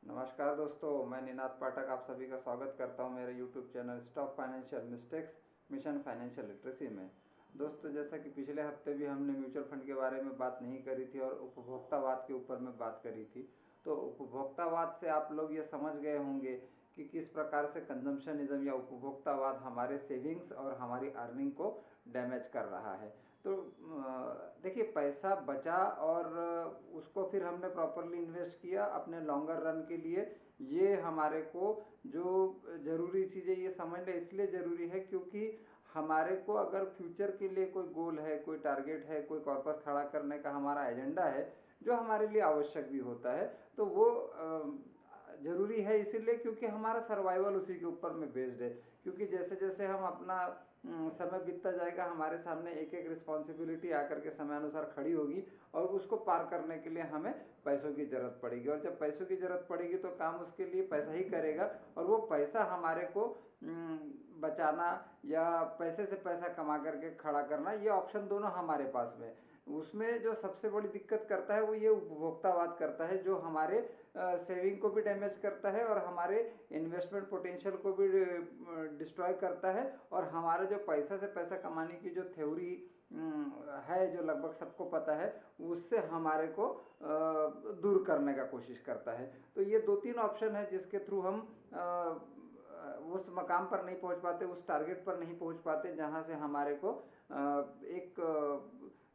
नमस्कार दोस्तों, मैं निनाद पाठक आप सभी का स्वागत करता हूं मेरे YouTube channel stock financial mistakes mission financial literacy में। दोस्तों, जैसा कि पिछले हफ्ते भी हमने म्यूचुअल फंड के बारे में बात नहीं करी थी और उपभोक्तावाद के ऊपर में बात करी थी। तो उपभोक्तावाद से आप लोग ये समझ गए होंगे कि किस प्रकार से कंजम्पशनिज्म या उपभोक्तावाद हमारे सेविंग्स और हमारी अर्निंग को डैमेज कर रहा है। तो देखिए, पैसा बचा और उसको फिर हमने प्रॉपरली इन्वेस्ट किया अपने लॉन्गर रन के लिए। ये हमारे को जो ज़रूरी चीज़ें ये समझना इसलिए ज़रूरी है क्योंकि हमारे को अगर फ्यूचर के लिए कोई गोल है, कोई टारगेट है, कोई कॉर्पस खड़ा करने का हमारा एजेंडा है जो हमारे लिए आवश्यक भी होता है, तो वो ज़रूरी है इसीलिए क्योंकि हमारा सर्वाइवल उसी के ऊपर में बेस्ड है। क्योंकि जैसे जैसे हम अपना समय बीतता जाएगा, हमारे सामने एक एक रिस्पॉन्सिबिलिटी आकर के समयानुसार खड़ी होगी और उसको पार करने के लिए हमें पैसों की ज़रूरत पड़ेगी। और जब पैसों की ज़रूरत पड़ेगी तो काम उसके लिए पैसा ही करेगा, और वो पैसा हमारे को बचाना या पैसे से पैसा कमा करके खड़ा करना, ये ऑप्शन दोनों हमारे पास में। उसमें जो सबसे बड़ी दिक्कत करता है वो ये उपभोक्तावाद करता है, जो हमारे सेविंग को भी डैमेज करता है और हमारे इन्वेस्टमेंट पोटेंशियल को भी डिस्ट्रॉय करता है, और हमारे जो पैसा से पैसा कमाने की जो थ्योरी है, जो लगभग सबको पता है, उससे हमारे को दूर करने का कोशिश करता है। तो ये दो तीन ऑप्शन है जिसके थ्रू हम उस मकाम पर नहीं पहुंच पाते, उस टारगेट पर नहीं पहुंच पाते जहां से हमारे को एक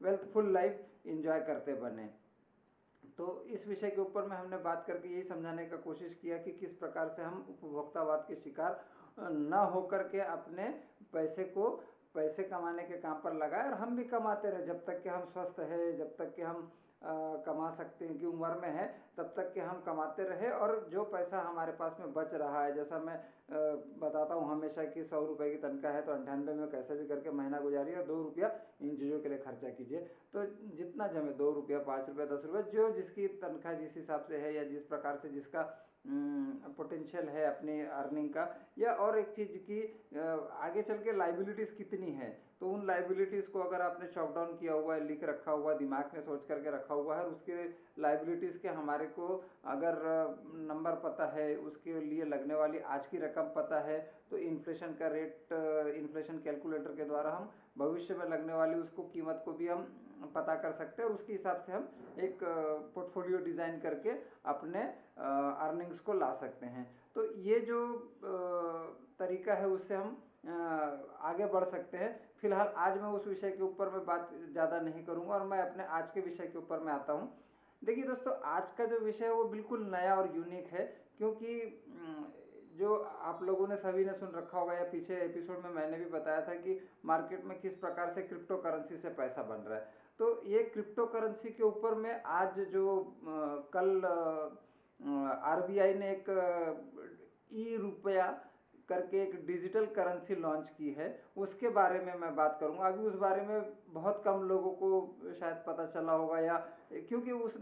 वेल्थफुल लाइफ इंजॉय करते बने। तो इस विषय के ऊपर में हमने बात करके यही समझाने का कोशिश किया कि किस प्रकार से हम उपभोक्तावाद के शिकार न होकर के अपने पैसे को पैसे कमाने के काम पर लगाए, और हम भी कमाते रहे जब तक कि हम स्वस्थ है, जब तक कि हम कमा सकते हैं कि उम्र में है, तब तक कि हम कमाते रहे। और जो पैसा हमारे पास में बच रहा है, जैसा मैं बताता हूँ हमेशा कि 100 रुपये की तनख्वाह है तो 98 में कैसे भी करके महीना गुजारिए और 2 रुपया इन चीज़ों के लिए खर्चा कीजिए। तो जितना जमे, 2 रुपया, 5 रुपया, 10 रुपया, जो जिसकी तनख्वाह जिस हिसाब से है या जिस प्रकार से जिसका पोटेंशियल है अपनी अर्निंग का, या और एक चीज़ की आगे चल के लाइबिलिटीज़ कितनी है, तो उन लाइबिलिटीज़ को अगर आपने चॉक डाउन किया हुआ है, लिख रखा हुआ, दिमाग में सोच करके रखा हुआ है, और उसके लाइबिलिटीज़ के हमारे को अगर नंबर पता है, उसके लिए लगने वाली आज की रकम पता है, तो इन्फ्लेशन का रेट इन्फ्लेशन कैलकुलेटर के द्वारा हम भविष्य में लगने वाली उसको कीमत को भी हम पता कर सकते हैं, और उसके हिसाब से हम एक पोर्टफोलियो डिज़ाइन करके अपने अर्निंग्स को ला सकते हैं। तो ये जो तरीका है उससे हम आगे बढ़ सकते हैं। फिलहाल आज मैं उस विषय के ऊपर में बात ज़्यादा नहीं करूँगा और मैं अपने आज के विषय के ऊपर में आता हूँ। देखिए दोस्तों, आज का जो विषय है वो बिल्कुल नया और यूनिक है, क्योंकि जो आप लोगों ने सभी ने सुन रखा होगा या पीछे एपिसोड में मैंने भी बताया था कि मार्केट में किस प्रकार से क्रिप्टो करेंसी से पैसा बन रहा है। तो ये क्रिप्टो करेंसी के ऊपर में आज जो कल आरबीआई ने एक ई रुपया करके एक डिजिटल करेंसी लॉन्च की है, उसके बारे में मैं बात करूंगा। अभी उस बारे में बहुत कम लोगों को शायद पता चला होगा, या क्योंकि उस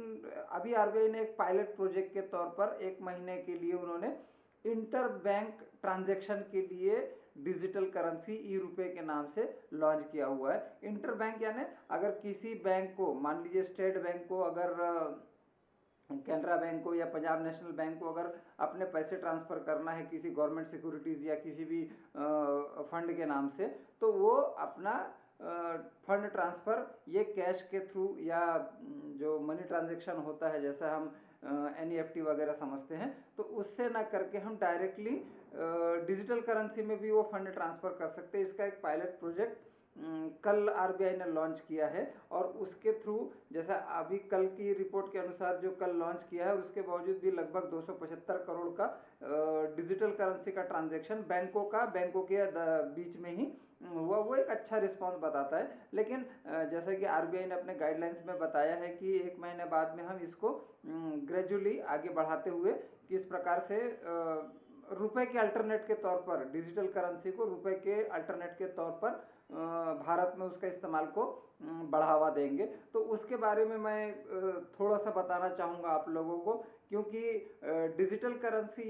अभी आरबीआई ने एक पायलट प्रोजेक्ट के तौर पर 1 महीने के लिए उन्होंने इंटर बैंक ट्रांजैक्शन के लिए डिजिटल करेंसी ई रुपए के नाम से लॉन्च किया हुआ है। इंटर बैंक यानी अगर किसी बैंक को, मान लीजिए स्टेट बैंक को, अगर कैनरा बैंक को या पंजाब नेशनल बैंक को अगर अपने पैसे ट्रांसफ़र करना है किसी गवर्नमेंट सिक्योरिटीज़ या किसी भी फंड के नाम से, तो वो अपना फंड ट्रांसफ़र ये कैश के थ्रू या जो मनी ट्रांजैक्शन होता है, जैसा हम एनईएफटी वगैरह समझते हैं, तो उससे ना करके हम डायरेक्टली डिजिटल करेंसी में भी वो फंड ट्रांसफ़र कर सकते हैं। इसका एक पायलट प्रोजेक्ट कल आरबीआई ने लॉन्च किया है, और उसके थ्रू, जैसा अभी कल की रिपोर्ट के अनुसार जो कल लॉन्च किया है, उसके बावजूद भी लगभग 275 करोड़ का डिजिटल करेंसी का ट्रांजैक्शन बैंकों के बीच में ही हुआ। वो एक अच्छा रिस्पांस बताता है। लेकिन जैसा कि आरबीआई ने अपने गाइडलाइंस में बताया है कि 1 महीने बाद में हम इसको ग्रेजुअली आगे बढ़ाते हुए किस प्रकार से रुपए के अल्टरनेट के तौर पर, डिजिटल करेंसी को रुपए के अल्टरनेट के तौर पर भारत में उसका इस्तेमाल को बढ़ावा देंगे। तो उसके बारे में मैं थोड़ा सा बताना चाहूँगा आप लोगों को, क्योंकि डिजिटल करेंसी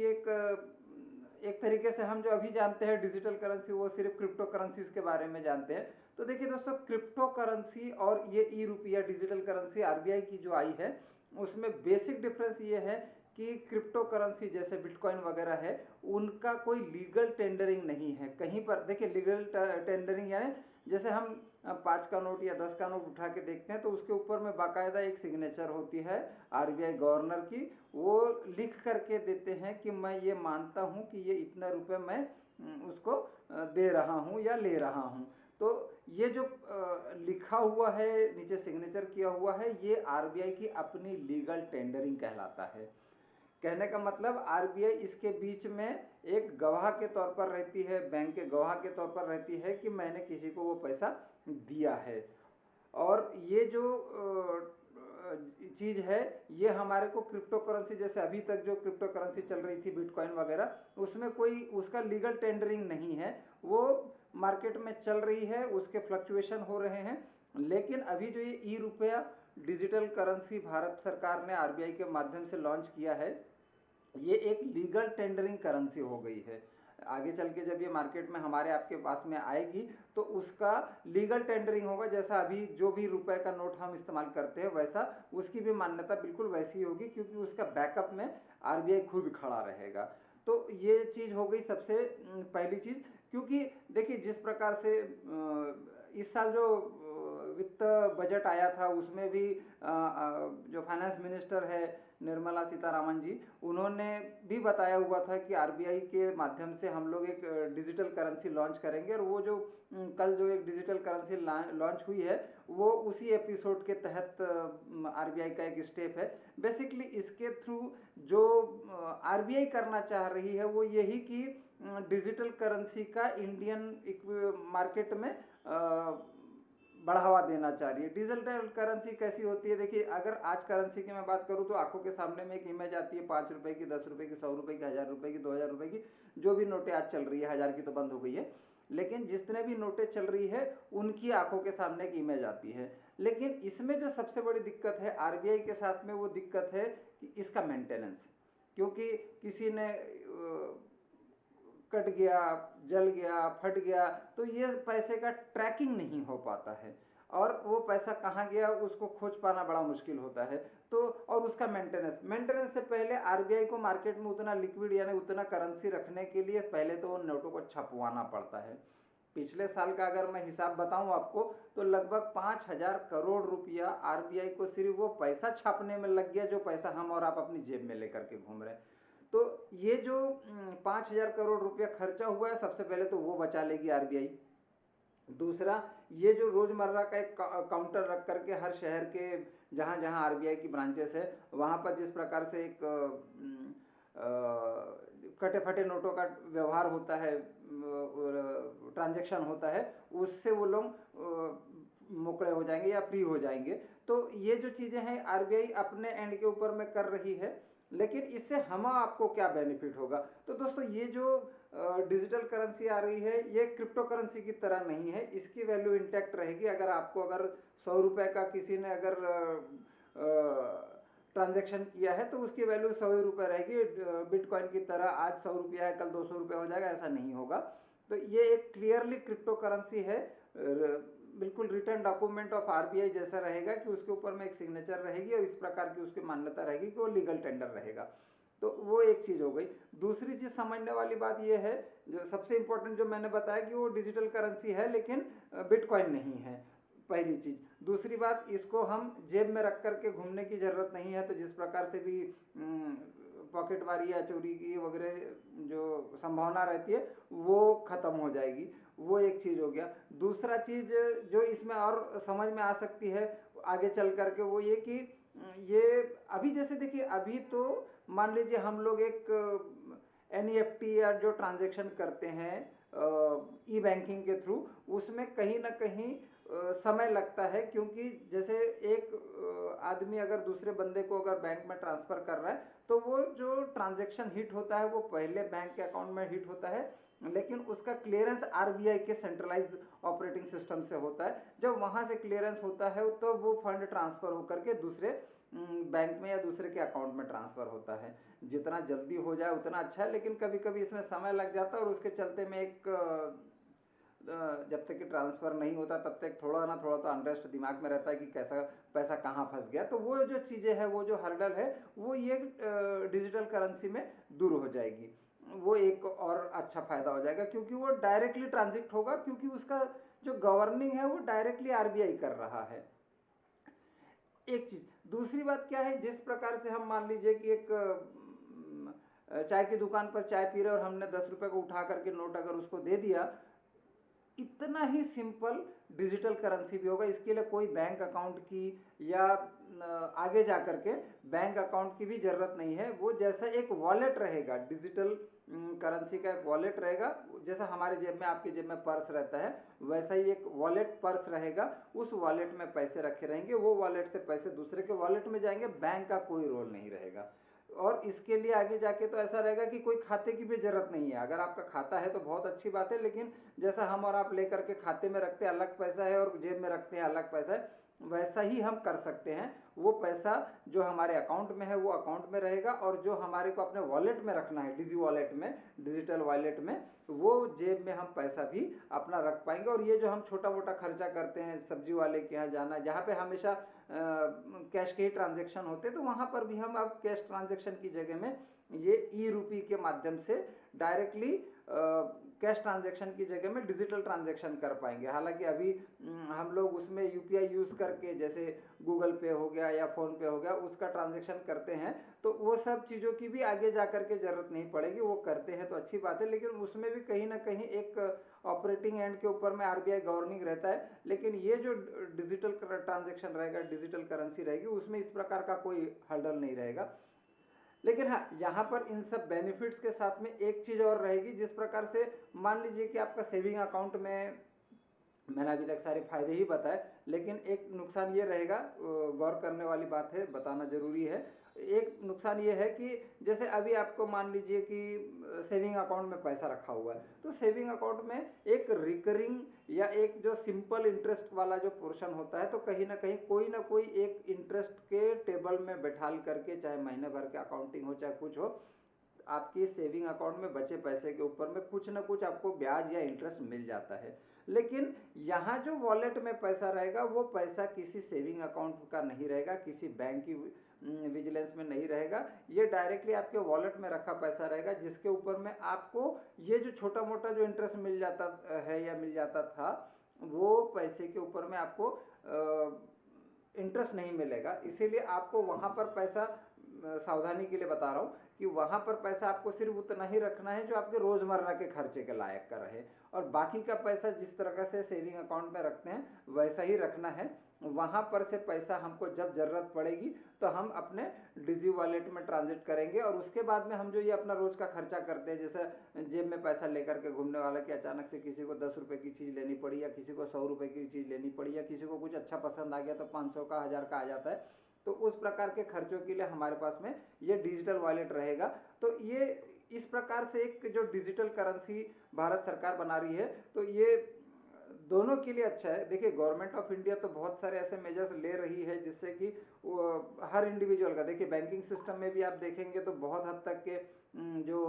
एक तरीके से हम जो अभी जानते हैं डिजिटल करेंसी, वो सिर्फ क्रिप्टो करेंसीज के बारे में जानते हैं। तो देखिए दोस्तों, क्रिप्टो करेंसी और ये ई रुपया डिजिटल करेंसी आरबीआई की जो आई है, उसमें बेसिक डिफरेंस ये है कि क्रिप्टो करेंसी जैसे बिटकॉइन वगैरह है, उनका कोई लीगल टेंडरिंग नहीं है कहीं पर। देखिए लीगल टेंडरिंग यानी जैसे हम 5 का नोट या 10 का नोट उठा के देखते हैं तो उसके ऊपर में बाकायदा एक सिग्नेचर होती है आरबीआई गवर्नर की, वो लिख करके देते हैं कि मैं ये मानता हूँ कि ये इतने रुपए मैं उसको दे रहा हूँ या ले रहा हूँ। तो ये जो लिखा हुआ है, नीचे सिग्नेचर किया हुआ है, ये आरबीआई की अपनी लीगल टेंडरिंग कहलाता है। कहने का मतलब आरबीआई इसके बीच में एक गवाह के तौर पर रहती है, बैंक के गवाह के तौर पर रहती है कि मैंने किसी को वो पैसा दिया है। और ये जो चीज है, ये हमारे को क्रिप्टो करेंसी जैसे अभी तक जो क्रिप्टो करेंसी चल रही थी बिटकॉइन वगैरह, उसमें कोई उसका लीगल टेंडरिंग नहीं है, वो मार्केट में चल रही है, उसके फ्लक्चुएशन हो रहे हैं। लेकिन अभी जो ये ई रुपया डिजिटल करेंसी भारत सरकार ने आरबीआई के माध्यम से लॉन्च किया है, ये एक लीगल टेंडरिंग करेंसी हो गई है। आगे चल के जब ये मार्केट में हमारे आपके पास में आएगी तो उसका लीगल टेंडरिंग होगा, जैसा अभी जो भी रुपए का नोट हम इस्तेमाल करते हैं वैसा उसकी भी मान्यता बिल्कुल वैसी होगी, क्योंकि उसका बैकअप में आरबीआई खुद खड़ा रहेगा। तो ये चीज हो गई सबसे पहली चीज। क्योंकि देखिए जिस प्रकार से इस साल जो वित्त बजट आया था उसमें भी जो फाइनेंस मिनिस्टर है निर्मला सीतारामन जी, उन्होंने भी बताया हुआ था कि आरबीआई के माध्यम से हम लोग एक डिजिटल करेंसी लॉन्च करेंगे। और वो जो कल जो एक डिजिटल करेंसी लॉन्च हुई है वो उसी एपिसोड के तहत आरबीआई का एक स्टेप है। बेसिकली इसके थ्रू जो आरबीआई करना चाह रही है वो यही कि डिजिटल करेंसी का इंडियन मार्केट में बढ़ावा देना चाह रही है। डिजिटल करेंसी कैसी होती है, देखिए अगर आज करेंसी की मैं बात करूं तो आंखों के सामने में एक इमेज आती है 5 रुपए की, 10 रुपए की, 100 रुपए की, 1000 रुपए की, 2000 रुपए की, जो भी नोटें आज चल रही है, 1000 की तो बंद हो गई है, लेकिन जितने भी नोटें चल रही है उनकी आंखों के सामने एक इमेज आती है। लेकिन इसमें जो सबसे बड़ी दिक्कत है आरबीआई के साथ में, वो दिक्कत है कि इसका मेंटेनेंस। क्योंकि किसी ने कट गया, जल गया, फट गया, तो ये पैसे का ट्रैकिंग नहीं हो पाता है, और वो पैसा कहाँ गया उसको खोज पाना बड़ा मुश्किल होता है। तो और उसका मेंटेनेंस मेंटेनेंस से पहले आरबीआई को मार्केट में उतना लिक्विड यानी उतना करेंसी रखने के लिए पहले तो उन नोटों को छपवाना पड़ता है। पिछले साल का अगर मैं हिसाब बताऊं आपको तो लगभग 5,000 करोड़ रुपया आरबीआई को सिर्फ वो पैसा छापने में लग गया, जो पैसा हम और आप अपनी जेब में लेकर के घूम रहे हैं। तो ये जो 5,000 करोड़ रुपया खर्चा हुआ है, सबसे पहले तो वो बचा लेगी आरबीआई। दूसरा, ये जो रोजमर्रा का एक काउंटर रख करके हर शहर के जहां जहां आरबीआई की ब्रांचेस है वहां पर जिस प्रकार से एक कटे फटे नोटों का व्यवहार होता है और ट्रांजैक्शन होता है, उससे वो लोग मोकड़े हो जाएंगे या फ्री हो जाएंगे। तो ये जो चीजें हैं आरबीआई अपने एंड के ऊपर में कर रही है। लेकिन इससे हम आपको क्या बेनिफिट होगा, तो दोस्तों ये जो डिजिटल करेंसी आ रही है ये क्रिप्टो करेंसी की तरह नहीं है, इसकी वैल्यू इंटैक्ट रहेगी। अगर आपको अगर 100 रुपए का किसी ने अगर ट्रांजेक्शन किया है तो उसकी वैल्यू 100 ही रुपए रहेगी। बिटकॉइन की तरह आज 100 रुपया है कल 200 रुपया हो जाएगा, ऐसा नहीं होगा। तो ये एक क्लियरली क्रिप्टो करेंसी है, बिल्कुल रिटर्न डॉक्यूमेंट ऑफ आरबीआई जैसा रहेगा कि उसके ऊपर में एक सिग्नेचर रहेगी और इस प्रकार की उसकी मान्यता रहेगी कि वो लीगल टेंडर रहेगा। तो वो एक चीज हो गई। दूसरी चीज समझने वाली बात ये है, जो सबसे इंपॉर्टेंट जो मैंने बताया कि वो डिजिटल करेंसी है लेकिन बिटकॉइन नहीं है, पहली चीज। दूसरी बात, इसको हम जेब में रख करके घूमने की जरूरत नहीं है, तो जिस प्रकार से भी पॉकेटमारी या चोरी की वगैरह जो संभावना रहती है वो खत्म हो जाएगी। वो एक चीज हो गया। दूसरा चीज जो इसमें और समझ में आ सकती है आगे चल करके, वो ये कि ये अभी जैसे देखिए अभी तो मान लीजिए हम लोग एक एनईएफटी या जो ट्रांजैक्शन करते हैं ई बैंकिंग के थ्रू, उसमें कहीं ना कहीं समय लगता है। क्योंकि जैसे एक आदमी अगर दूसरे बंदे को अगर बैंक में ट्रांसफर कर रहा है तो वो जो ट्रांजैक्शन हिट होता है वो पहले बैंक के अकाउंट में हिट होता है, लेकिन उसका क्लियरेंस आरबीआई के सेंट्रलाइज ऑपरेटिंग सिस्टम से होता है। जब वहां से क्लियरेंस होता है तो वो फंड ट्रांसफर होकर के दूसरे बैंक में या दूसरे के अकाउंट में ट्रांसफर होता है। जितना जल्दी हो जाए उतना अच्छा है, लेकिन कभी कभी इसमें समय लग जाता है और उसके चलते में एक जब तक कि ट्रांसफ़र नहीं होता तब तक थोड़ा ना थोड़ा तो अनरेस्ट दिमाग में रहता है कि कैसा पैसा कहाँ फंस गया। तो वो जो चीज़ें हैं, वो जो हर्डल है, वो ये डिजिटल करेंसी में दूर हो जाएगी। वो एक और अच्छा फायदा हो जाएगा, क्योंकि वो डायरेक्टली ट्रांजिट होगा, क्योंकि उसका जो गवर्निंग है वो डायरेक्टली आरबीआई कर रहा है। एक चीज, दूसरी बात क्या है, जिस प्रकार से हम मान लीजिए कि एक चाय की दुकान पर चाय पी रहे और हमने 10 रुपए को उठा करके नोट अगर उसको दे दिया, इतना ही सिंपल डिजिटल करेंसी भी होगा। इसके लिए कोई बैंक अकाउंट की या आगे जा करके बैंक अकाउंट की भी जरूरत नहीं है। वो जैसा एक वॉलेट रहेगा, डिजिटल करेंसी का एक वॉलेट रहेगा, जैसा हमारे जेब में, आपके जेब में पर्स रहता है, वैसा ही एक वॉलेट पर्स रहेगा। उस वॉलेट में पैसे रखे रहेंगे, वो वॉलेट से पैसे दूसरे के वॉलेट में जाएंगे, बैंक का कोई रोल नहीं रहेगा। और इसके लिए आगे जाके तो ऐसा रहेगा कि कोई खाते की भी जरूरत नहीं है। अगर आपका खाता है तो बहुत अच्छी बात है, लेकिन जैसा हम और आप लेकर के खाते में रखते हैं अलग पैसा है और जेब में रखते हैं अलग पैसा है, वैसा ही हम कर सकते हैं। वो पैसा जो हमारे अकाउंट में है वो अकाउंट में रहेगा, और जो हमारे को अपने वॉलेट में रखना है, डिजी वॉलेट में, डिजिटल वॉलेट में, वो जेब में हम पैसा भी अपना रख पाएंगे। और ये जो हम छोटा मोटा खर्चा करते हैं, सब्जी वाले के यहाँ जाना, जहाँ पे हमेशा कैश के ही ट्रांजेक्शन होते हैं, तो वहाँ पर भी हम अब कैश ट्रांजेक्शन की जगह में ये ई रूपी के माध्यम से डायरेक्टली कैश ट्रांजेक्शन की जगह में डिजिटल ट्रांजेक्शन कर पाएंगे। हालांकि अभी हम लोग उसमें यूपीआई यूज़ करके, जैसे गूगल पे हो गया या फ़ोन पे हो गया, उसका ट्रांजेक्शन करते हैं, तो वो सब चीज़ों की भी आगे जा कर के ज़रूरत नहीं पड़ेगी। वो करते हैं तो अच्छी बात है, लेकिन उसमें भी कहीं ना कहीं एक ऑपरेटिंग एंड के ऊपर में आरबीआई गवर्निंग रहता है। लेकिन ये जो डिजिटल ट्रांजेक्शन रहेगा, डिजिटल करेंसी रहेगी, उसमें इस प्रकार का कोई हर्डल नहीं रहेगा। लेकिन हाँ, यहाँ पर इन सब बेनिफिट्स के साथ में एक चीज़ और रहेगी। जिस प्रकार से मान लीजिए कि आपका सेविंग अकाउंट में, मैंने अभी तक सारे फायदे ही बताए, लेकिन एक नुकसान ये रहेगा, गौर करने वाली बात है, बताना जरूरी है। एक नुकसान ये है कि जैसे अभी आपको मान लीजिए कि सेविंग अकाउंट में पैसा रखा हुआ है, तो सेविंग अकाउंट में एक रिकरिंग या एक जो सिंपल इंटरेस्ट वाला जो पोर्शन होता है, तो कहीं ना कोई एक इंटरेस्ट के टेबल में बैठाल करके, चाहे महीने भर के अकाउंटिंग हो चाहे कुछ हो, आपकी सेविंग अकाउंट में बचे पैसे के ऊपर में कुछ ना कुछ आपको ब्याज या इंटरेस्ट मिल जाता है। लेकिन यहाँ जो वॉलेट में पैसा रहेगा, वो पैसा किसी सेविंग अकाउंट का नहीं रहेगा, किसी बैंक की विजिलेंस में नहीं रहेगा। ये डायरेक्टली आपके वॉलेट में रखा पैसा रहेगा, जिसके ऊपर में आपको ये जो छोटा मोटा जो इंटरेस्ट मिल जाता है या मिल जाता था, वो पैसे के ऊपर में आपको इंटरेस्ट नहीं मिलेगा। इसीलिए आपको वहाँ पर पैसा, सावधानी के लिए बता रहा हूँ कि वहाँ पर पैसा आपको सिर्फ उतना ही रखना है जो आपके रोज़मर्रा के खर्चे के लायक का रहे, और बाकी का पैसा जिस तरह से सेविंग अकाउंट में रखते हैं वैसा ही रखना है। वहाँ पर से पैसा हमको जब ज़रूरत पड़ेगी तो हम अपने डिजी वॉलेट में ट्रांजिट करेंगे, और उसके बाद में हम जो ये अपना रोज़ का खर्चा करते हैं, जैसे जेब में पैसा लेकर के घूमने वाला, कि अचानक से किसी को 10 रुपए की चीज़ लेनी पड़ी, या किसी को 100 रुपए की चीज़ लेनी पड़ी, या किसी को कुछ अच्छा पसंद आ गया तो 500 का, 1000 का आ जाता है, तो उस प्रकार के खर्चों के लिए हमारे पास में ये डिजिटल वॉलेट रहेगा। तो ये इस प्रकार से एक जो डिजिटल करेंसी भारत सरकार बना रही है, तो ये दोनों के लिए अच्छा है। देखिए, गवर्नमेंट ऑफ इंडिया तो बहुत सारे ऐसे मेजर्स ले रही है जिससे कि हर इंडिविजुअल का, देखिए बैंकिंग सिस्टम में भी आप देखेंगे तो बहुत हद तक के जो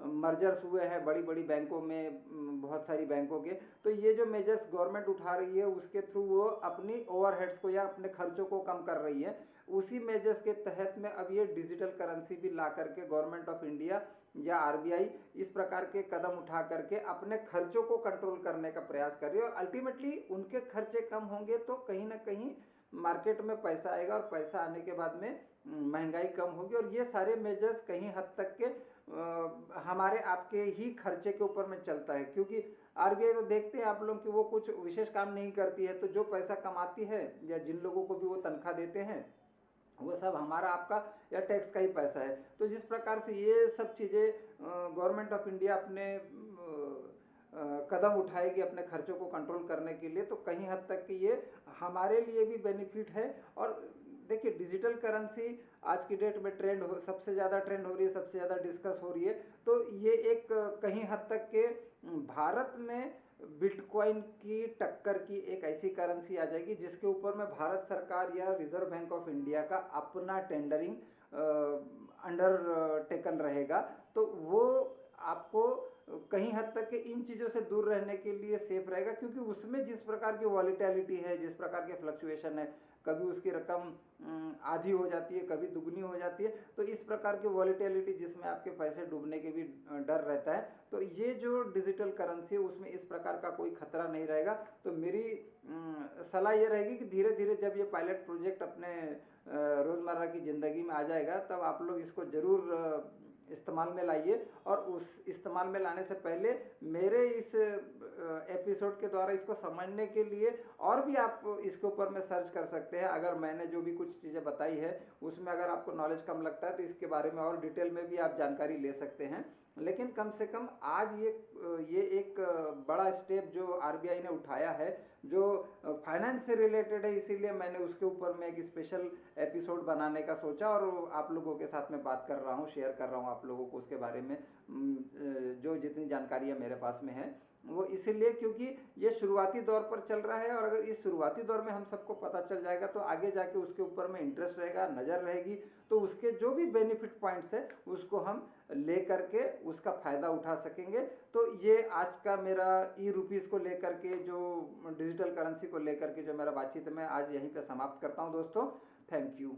मर्जर्स हुए हैं बड़ी बड़ी बैंकों में, बहुत सारी बैंकों के, तो ये जो मेजर्स गवर्नमेंट उठा रही है उसके थ्रू वो अपनी ओवरहेड्स को या अपने खर्चों को कम कर रही है। उसी मेजर्स के तहत में अब ये डिजिटल करेंसी भी ला करके गवर्नमेंट ऑफ इंडिया या आरबीआई इस प्रकार के कदम उठा करके अपने खर्चों को कंट्रोल करने का प्रयास कर रही है, और अल्टीमेटली उनके खर्चे कम होंगे तो कहीं ना कहीं मार्केट में पैसा आएगा, और पैसा आने के बाद में महंगाई कम होगी। और ये सारे मेजर्स कहीं हद तक के हमारे आपके ही खर्चे के ऊपर में चलता है, क्योंकि आरबीआई तो देखते हैं आप लोग कि वो कुछ विशेष काम नहीं करती है, तो जो पैसा कमाती है या जिन लोगों को भी वो तनख्वाह देते हैं, वो सब हमारा आपका या टैक्स का ही पैसा है। तो जिस प्रकार से ये सब चीज़ें गवर्नमेंट ऑफ इंडिया अपने कदम उठाएगी अपने खर्चों को कंट्रोल करने के लिए, तो कहीं हद तक कि ये हमारे लिए भी बेनिफिट है। और देखिए, डिजिटल करेंसी आज की डेट में सबसे ज़्यादा ट्रेंड हो रही है, सबसे ज़्यादा डिस्कस हो रही है। तो ये एक कहीं हद तक के भारत में बिटकॉइन की टक्कर की एक ऐसी करेंसी आ जाएगी जिसके ऊपर में भारत सरकार या रिजर्व बैंक ऑफ इंडिया का अपना टेंडरिंग अंडर टेकन रहेगा। तो वो आपको कहीं हद तक के इन चीज़ों से दूर रहने के लिए सेफ रहेगा, क्योंकि उसमें जिस प्रकार की वॉलिटैलिटी है, जिस प्रकार के फ्लक्चुएशन है, कभी उसकी रकम आधी हो जाती है, कभी दुगनी हो जाती है, तो इस प्रकार की वॉलिटैलिटी जिसमें आपके पैसे डूबने के भी डर रहता है, तो ये जो डिजिटल करेंसी है उसमें इस प्रकार का कोई खतरा नहीं रहेगा। तो मेरी सलाह ये रहेगी कि धीरे धीरे जब ये पायलट प्रोजेक्ट अपने रोज़मर्रा की ज़िंदगी में आ जाएगा, तब आप लोग इसको ज़रूर इस्तेमाल में लाइए। और उस इस्तेमाल में लाने से पहले मेरे इस एपिसोड के द्वारा इसको समझने के लिए और भी आप इसके ऊपर में सर्च कर सकते हैं। अगर मैंने जो भी कुछ चीज़ें बताई है उसमें अगर आपको नॉलेज कम लगता है तो इसके बारे में और डिटेल में भी आप जानकारी ले सकते हैं। लेकिन कम से कम आज ये एक बड़ा स्टेप जो आरबीआई ने उठाया है, जो फाइनेंस से रिलेटेड है, इसीलिए मैंने उसके ऊपर में एक स्पेशल एपिसोड बनाने का सोचा और आप लोगों के साथ में बात कर रहा हूँ, शेयर कर रहा हूँ आप लोगों को उसके बारे में जो जितनी जानकारियाँ मेरे पास में है वो इसीलिए क्योंकि ये शुरुआती दौर पर चल रहा है। और अगर इस शुरुआती दौर में हम सबको पता चल जाएगा तो आगे जाके उसके ऊपर में इंटरेस्ट रहेगा, नज़र रहेगी, तो उसके जो भी बेनिफिट पॉइंट्स है उसको हम ले करके उसका फ़ायदा उठा सकेंगे। तो ये आज का मेरा ई रुपीज़ को लेकर के, जो डिजिटल करेंसी को लेकर के जो मेरा बातचीत है, मैं आज यहीं पे समाप्त करता हूँ दोस्तों। Thank you.